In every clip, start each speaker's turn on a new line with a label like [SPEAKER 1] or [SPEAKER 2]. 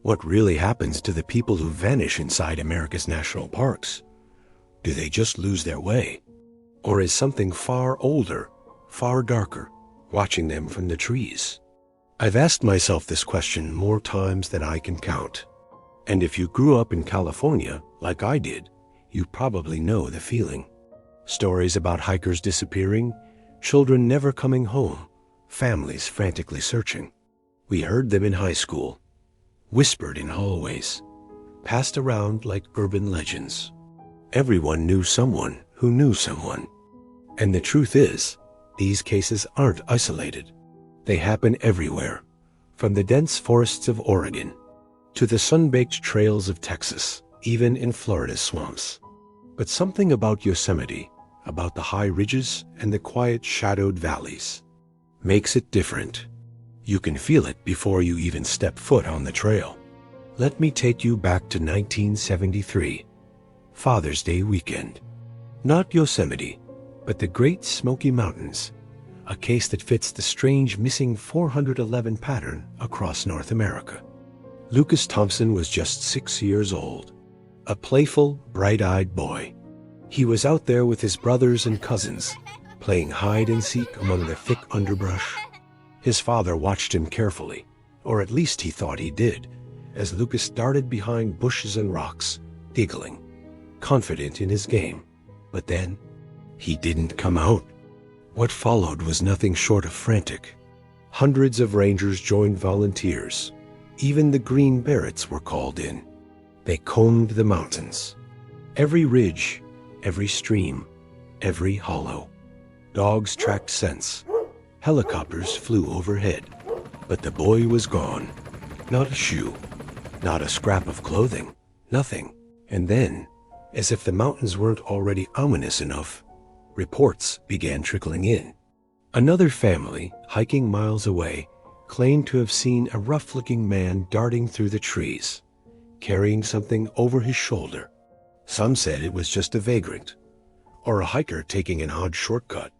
[SPEAKER 1] What really happens to the people who vanish inside America's national parks? Do they just lose their way? Or is something far older, far darker, watching them from the trees? I've asked myself this question more times than I can count. And if you grew up in California, like I did, you probably know the feeling. Stories about hikers disappearing, children never coming home, families frantically searching. We heard them in high school, whispered in hallways, passed around like urban legends. Everyone knew someone who knew someone. And the truth is, these cases aren't isolated. They happen everywhere, from the dense forests of Oregon to the sun-baked trails of Texas, even in Florida's swamps. But something about Yosemite, about the high ridges and the quiet shadowed valleys, makes it different. You can feel it before you even step foot on the trail. Let me take you back to 1973, Father's Day weekend. Not Yosemite, but the Great Smoky Mountains, a case that fits the strange missing 411 pattern across North America. Lucas Thompson was just 6 years old, a playful, bright-eyed boy. He was out there with his brothers and cousins, playing hide and seek among the thick underbrush. His father watched him carefully, or at least he thought he did, as Lucas darted behind bushes and rocks, giggling, confident in his game. But then, he didn't come out. What followed was nothing short of frantic. Hundreds of rangers joined volunteers. Even the Green Berets were called in. They combed the mountains. Every ridge, every stream, every hollow. Dogs tracked scents. Helicopters flew overhead. But the boy was gone. Not a shoe, not a scrap of clothing, nothing. And then, as if the mountains weren't already ominous enough, reports began trickling in. Another family, hiking miles away, claimed to have seen a rough-looking man darting through the trees, carrying something over his shoulder. Some said it was just a vagrant, or a hiker taking an odd shortcut.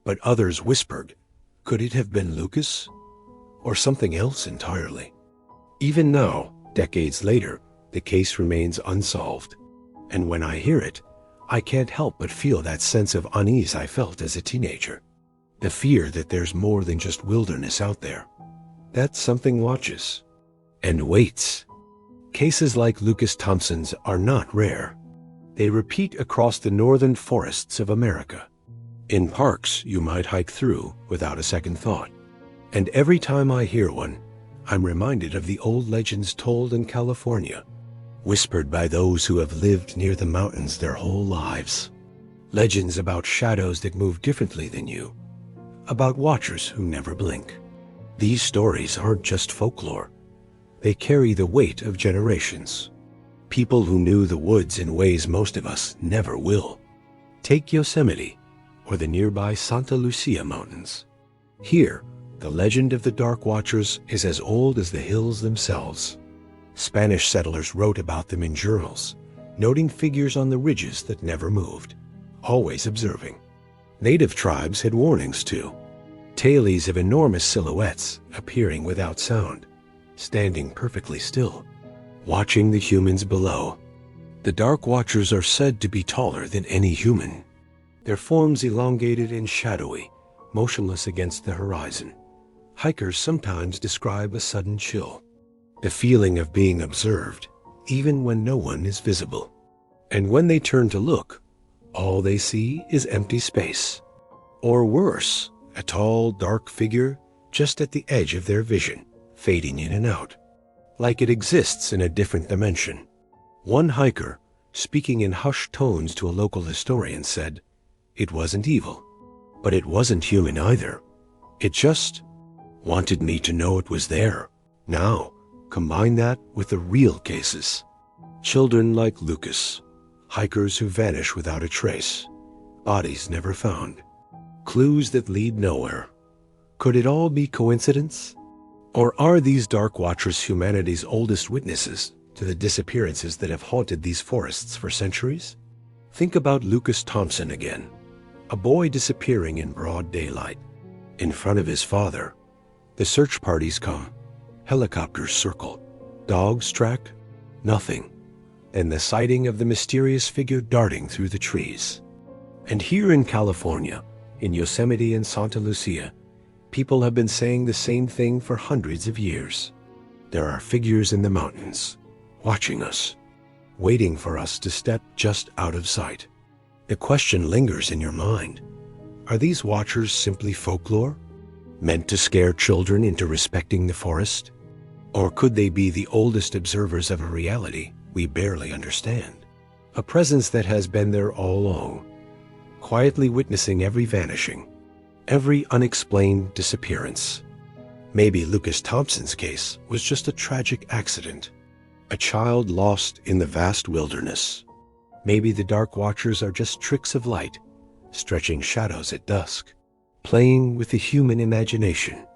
[SPEAKER 1] But others whispered, could it have been Lucas? Or something else entirely? Even now, decades later, the case remains unsolved. And when I hear it, I can't help but feel that sense of unease I felt as a teenager. The fear that there's more than just wilderness out there. That something watches and waits. Cases like Lucas Thompson's are not rare. They repeat across the northern forests of America. In parks you might hike through without a second thought. And every time I hear one, I'm reminded of the old legends told in California, whispered by those who have lived near the mountains their whole lives. Legends about shadows that move differently than you, about watchers who never blink. These stories aren't just folklore. They carry the weight of generations. People who knew the woods in ways most of us never will. Take Yosemite, or the nearby Santa Lucia Mountains. Here, the legend of the Dark Watchers is as old as the hills themselves. Spanish settlers wrote about them in journals, noting figures on the ridges that never moved, always observing. Native tribes had warnings too. Tailies of enormous silhouettes appearing without sound, standing perfectly still, watching the humans below. The Dark Watchers are said to be taller than any human, their forms elongated and shadowy, motionless against the horizon. Hikers sometimes describe a sudden chill, the feeling of being observed, even when no one is visible. And when they turn to look, all they see is empty space. Or worse, a tall, dark figure just at the edge of their vision, fading in and out, like it exists in a different dimension. One hiker, speaking in hushed tones to a local historian, said, "It wasn't evil, but it wasn't human either. It just wanted me to know it was there." Now, combine that with the real cases. Children like Lucas, hikers who vanish without a trace, bodies never found, clues that lead nowhere. Could it all be coincidence? Or are these Dark Watchers humanity's oldest witnesses to the disappearances that have haunted these forests for centuries? Think about Lucas Thompson again, a boy disappearing in broad daylight. In front of his father, the search parties come, helicopters circle, Dog's track? Nothing. And the sighting of the mysterious figure darting through the trees. And here in California, in Yosemite and Santa Lucia, people have been saying the same thing for hundreds of years. There are figures in the mountains, watching us, waiting for us to step just out of sight. The question lingers in your mind. Are these watchers simply folklore, meant to scare children into respecting the forest? Or could they be the oldest observers of a reality we barely understand? A presence that has been there all along, quietly witnessing every vanishing, every unexplained disappearance. Maybe Lucas Thompson's case was just a tragic accident, a child lost in the vast wilderness. Maybe the dark watchers are just tricks of light, stretching shadows at dusk, playing with the human imagination.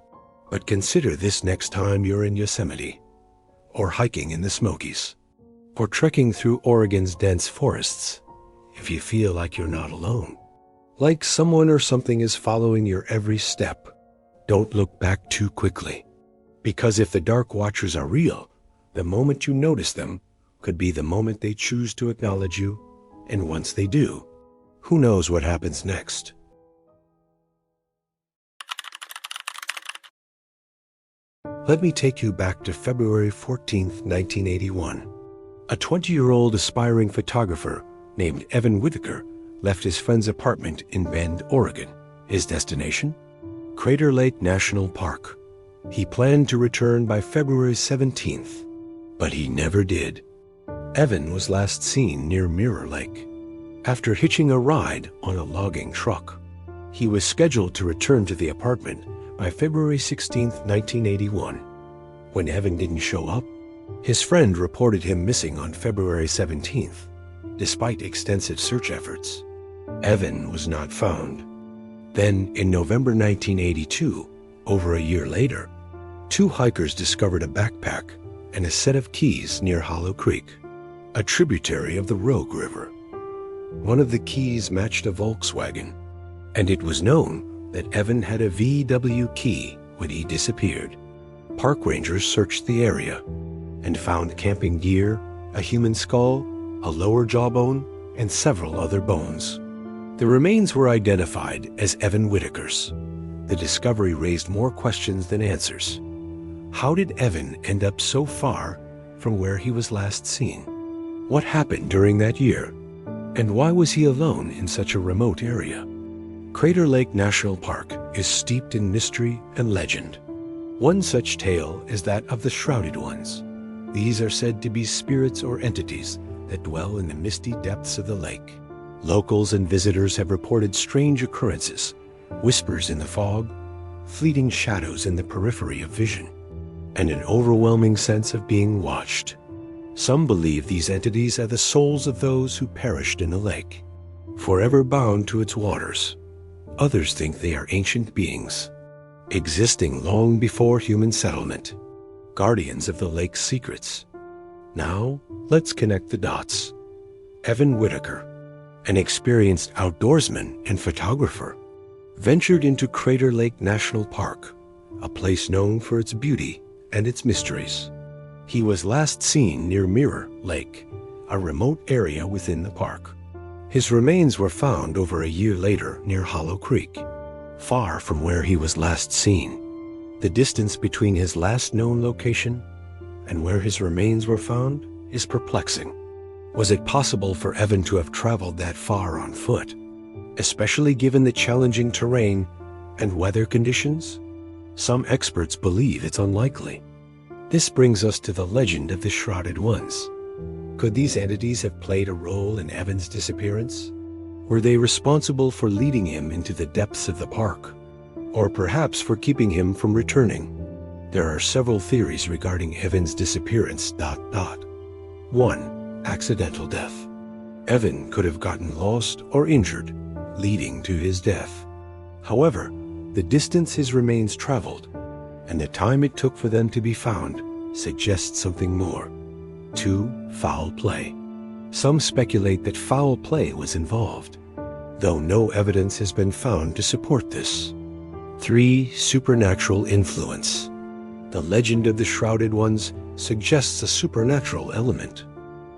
[SPEAKER 1] But consider this next time you're in Yosemite, or hiking in the Smokies, or trekking through Oregon's dense forests, if you feel like you're not alone. Like someone or something is following your every step. Don't look back too quickly. Because if the dark watchers are real, the moment you notice them could be the moment they choose to acknowledge you, and once they do, who knows what happens next? Let me take you back to February 14th, 1981. A 20-year-old aspiring photographer named Evan Whitaker left his friend's apartment in Bend, Oregon. His destination? Crater Lake National Park. He planned to return by February 17th, but he never did. Evan was last seen near Mirror Lake after hitching a ride on a logging truck. He was scheduled to return to the apartment by February 16, 1981. When Evan didn't show up, his friend reported him missing on February 17th, despite extensive search efforts. Evan was not found. Then, in November 1982, over a year later, two hikers discovered a backpack and a set of keys near Hollow Creek, a tributary of the Rogue River. One of the keys matched a Volkswagen, and it was known that Evan had a VW key when he disappeared. Park rangers searched the area and found camping gear, a human skull, a lower jawbone, and several other bones. The remains were identified as Evan Whitaker's. The discovery raised more questions than answers. How did Evan end up so far from where he was last seen? What happened during that year? And why was he alone in such a remote area? Crater Lake National Park is steeped in mystery and legend. One such tale is that of the Shrouded Ones. These are said to be spirits or entities that dwell in the misty depths of the lake. Locals and visitors have reported strange occurrences, whispers in the fog, fleeting shadows in the periphery of vision, and an overwhelming sense of being watched. Some believe these entities are the souls of those who perished in the lake, forever bound to its waters. Others think they are ancient beings, existing long before human settlement, guardians of the lake's secrets. Now, let's connect the dots. Evan Whitaker, an experienced outdoorsman and photographer, ventured into Crater Lake National Park, a place known for its beauty and its mysteries. He was last seen near Mirror Lake, a remote area within the park. His remains were found over a year later near Hollow Creek, far from where he was last seen. The distance between his last known location and where his remains were found is perplexing. Was it possible for Evan to have traveled that far on foot, especially given the challenging terrain and weather conditions? Some experts believe it's unlikely. This brings us to the legend of the Shrouded Ones. Could these entities have played a role in Evan's disappearance? Were they responsible for leading him into the depths of the park? Or perhaps for keeping him from returning? There are several theories regarding Evan's disappearance. 1. Accidental death. Evan could have gotten lost or injured, leading to his death. However, the distance his remains traveled and the time it took for them to be found suggests something more. 2. Foul play. Some speculate that foul play was involved, though no evidence has been found to support this. 3. Supernatural influence. The legend of the Shrouded Ones suggests a supernatural element.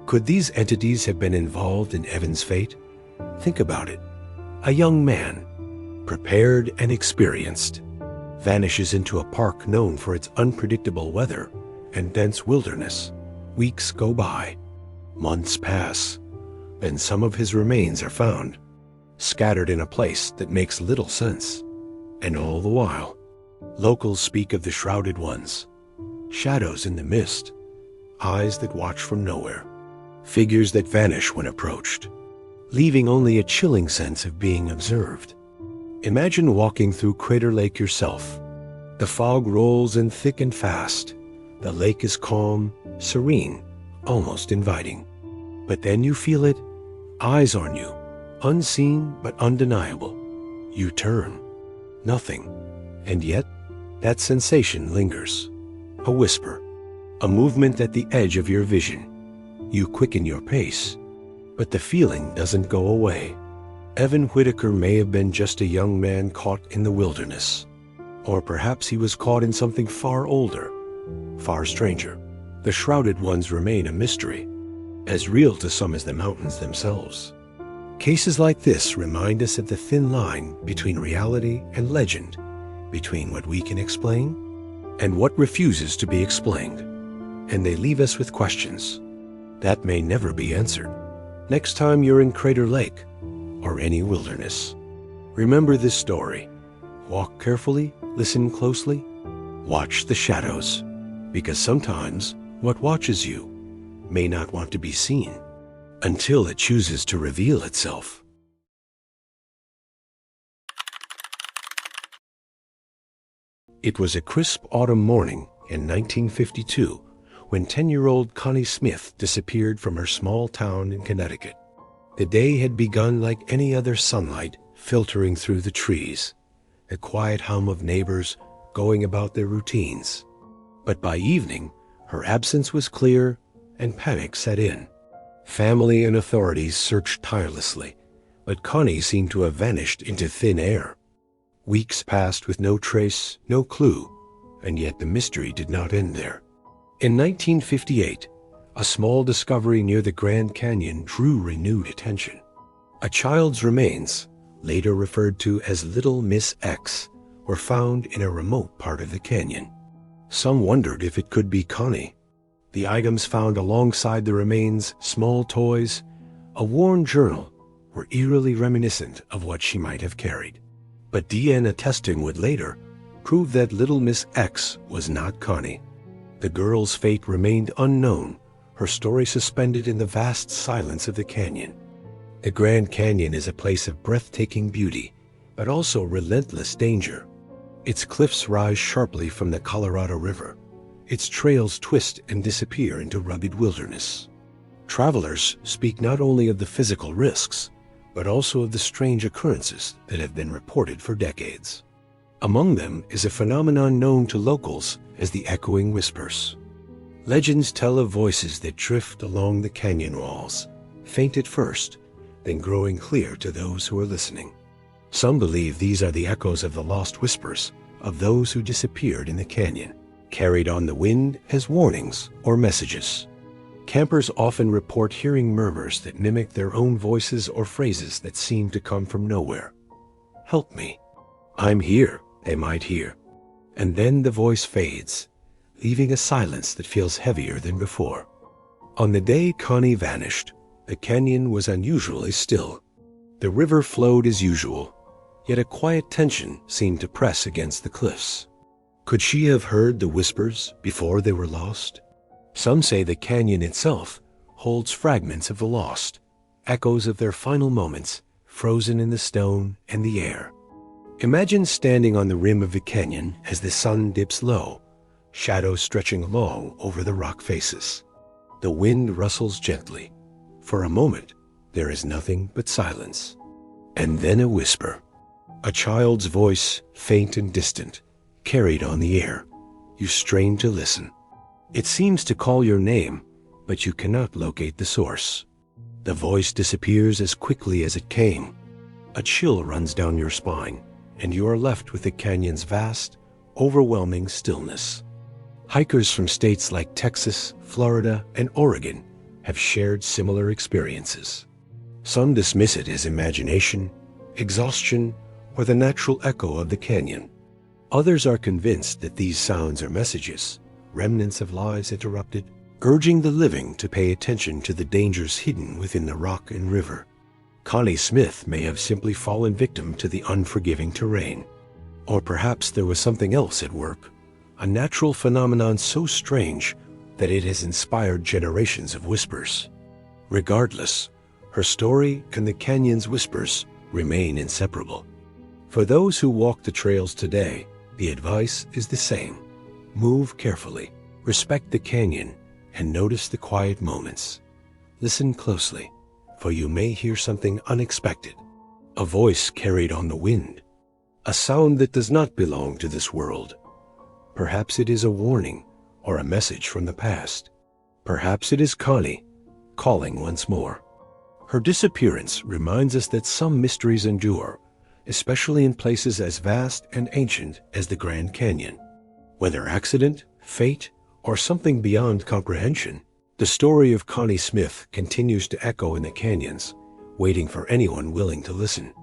[SPEAKER 1] Could these entities have been involved in Evan's fate? Think about it. A young man, prepared and experienced, vanishes into a park known for its unpredictable weather and dense wilderness. Weeks go by, months pass, and some of his remains are found, scattered in a place that makes little sense. And all the while, locals speak of the Shrouded Ones, shadows in the mist, eyes that watch from nowhere, figures that vanish when approached, leaving only a chilling sense of being observed. Imagine walking through Crater Lake yourself. The fog rolls in thick and fast. The lake is calm, serene, almost inviting. But then you feel it, eyes on you, unseen but undeniable. You turn. Nothing. And yet, that sensation lingers. A whisper. A movement at the edge of your vision. You quicken your pace. But the feeling doesn't go away. Evan Whitaker may have been just a young man caught in the wilderness. Or perhaps he was caught in something far older, far stranger. The Shrouded Ones remain a mystery, as real to some as the mountains themselves. Cases like this remind us of the thin line between reality and legend, between what we can explain and what refuses to be explained. And they leave us with questions that may never be answered. Next time you're in Crater Lake or any wilderness, remember this story. Walk carefully, listen closely, watch the shadows, because sometimes what watches you may not want to be seen until it chooses to reveal itself. It was a crisp autumn morning in 1952 when 10-year-old Connie Smith disappeared from her small town in Connecticut. The day had begun like any other sunlight filtering through the trees, a quiet hum of neighbors going about their routines. But by evening, her absence was clear and panic set in. Family and authorities searched tirelessly, but Connie seemed to have vanished into thin air. Weeks passed with no trace, no clue, and yet the mystery did not end there. In 1958, a small discovery near the Grand Canyon drew renewed attention. A child's remains, later referred to as Little Miss X, were found in a remote part of the canyon. Some wondered if it could be Connie. The items found alongside the remains, small toys, a worn journal, were eerily reminiscent of what she might have carried. But DNA testing would later prove that Little Miss X was not Connie. The girl's fate remained unknown, her story suspended in the vast silence of the canyon. The Grand Canyon is a place of breathtaking beauty, but also relentless danger. Its cliffs rise sharply from the Colorado River. Its trails twist and disappear into rugged wilderness. Travelers speak not only of the physical risks, but also of the strange occurrences that have been reported for decades. Among them is a phenomenon known to locals as the echoing whispers. Legends tell of voices that drift along the canyon walls, faint at first, then growing clear to those who are listening. Some believe these are the echoes of the lost whispers of those who disappeared in the canyon, carried on the wind as warnings or messages. Campers often report hearing murmurs that mimic their own voices or phrases that seem to come from nowhere. "Help me. I'm here," they might hear. And then the voice fades, leaving a silence that feels heavier than before. On the day Connie vanished, the canyon was unusually still. The river flowed as usual, yet a quiet tension seemed to press against the cliffs. Could she have heard the whispers before they were lost? Some say the canyon itself holds fragments of the lost, echoes of their final moments, frozen in the stone and the air. Imagine standing on the rim of the canyon as the sun dips low, shadows stretching long over the rock faces. The wind rustles gently. For a moment, there is nothing but silence. And then a whisper. A child's voice, faint and distant, carried on the air. You strain to listen. It seems to call your name, but you cannot locate the source. The voice disappears as quickly as it came. A chill runs down your spine, and you are left with the canyon's vast, overwhelming stillness. Hikers from states like Texas, Florida, and Oregon have shared similar experiences. Some dismiss it as imagination, exhaustion, or the natural echo of the canyon. Others are convinced that these sounds are messages, remnants of lives interrupted, urging the living to pay attention to the dangers hidden within the rock and river. Connie Smith may have simply fallen victim to the unforgiving terrain. Or perhaps there was something else at work, a natural phenomenon so strange that it has inspired generations of whispers. Regardless, her story and the canyon's whispers remain inseparable. For those who walk the trails today, the advice is the same. Move carefully, respect the canyon, and notice the quiet moments. Listen closely, for you may hear something unexpected. A voice carried on the wind. A sound that does not belong to this world. Perhaps it is a warning or a message from the past. Perhaps it is Connie calling once more. Her disappearance reminds us that some mysteries endure, especially in places as vast and ancient as the Grand Canyon. Whether accident, fate, or something beyond comprehension, the story of Connie Smith continues to echo in the canyons, waiting for anyone willing to listen.